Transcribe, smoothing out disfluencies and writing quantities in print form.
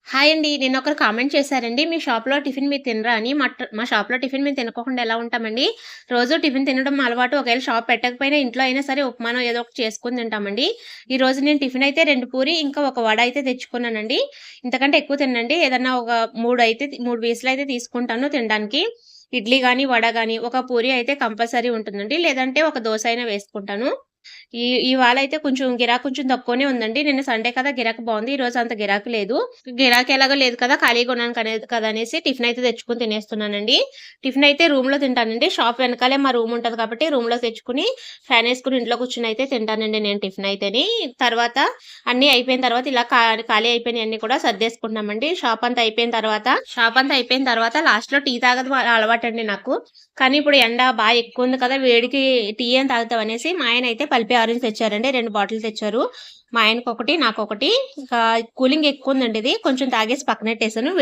Hi అండి. నిన్నొకరు comment చేశారండి. మీ షాప్‌లో టిఫిన్ మీరు తినరా అని. మా షాప్‌లో టిఫిన్ మేము తినకోకుండా ఎలా ఉంటామండి. రోజు టిఫిన్ తినడం మా అలవాటు. ఒకవేళ షాప్ పెట్టకపోయినా ఇంట్లో అయినా సరే ఉప్మానో ఏదో ఒకటి చేసుకొని తింటామండి. ఈరోజు నేను టిఫిన్ అయితే 2 పూరి ఇంకా ఒక వడ అయితే తెచ్చుకున్నానండి. ఇంతకంటే ఎక్కువ తిననండి. ఏదన్నా ఒక 3 పీసులయితే తీసుకుంటాను తినడానికి. ఇడ్లీ గాని, వడ గాని ఒక పూరి అయితే కంపల్సరీ ఉంటుందండి. లేదంటే ఒక దోస అయినా వేసుకుంటాను. ఇవాళైతే గిరాకు కొంచెం తక్కువనే ఉందండి. నిన్న సండే కదా! గిరాకీ బావుంది. ఈరోజు అంత గిరాకీ లేదు. గిరాకీ ఎలాగో లేదు కదా! ఖాళీగా ఉన్నాను కదా అనేసి టిఫిన్ అయితే తెచ్చుకొని తినేస్తున్నానండి. టిఫిన్ అయితే రూమ్‌లో తింటానండి. షాప్ వెనకాలే మా రూమ్ ఉంటది కాబట్టి రూమ్‌లో తెచ్చుకొని ఫ్యానేసుకొని ఇంట్లో కూర్చొని అయితే తింటానండి నేను టిఫిన్ అయితేని. తర్వాత అన్నీ అయిపోయిన తర్వాత ఇలా ఖాళీ అయిపోయినయన్నీ కూడా సర్దేసుకుంటున్నామండి. షాప్ అంతా అయిపోయిన తర్వాత లాస్ట్‌లో టీ తాగడం అలవాటండి నాకు. కానీ ఇప్పుడు ఎండ ఎక్కువుంది కదా! వేడికి టీ ఏం తాగుతావనేసి మా ఆయనయితే పల్పి ఆరెంజ్ తెచ్చారండి. 2 బాటిల్ తెచ్చారు. మా ఆయనకొకటి, నాకొకటి. ఇంకా కూలింగ్ ఎక్కువుందండి ఇది. కొంచెం తాగేసి పక్కనెట్టేసాను.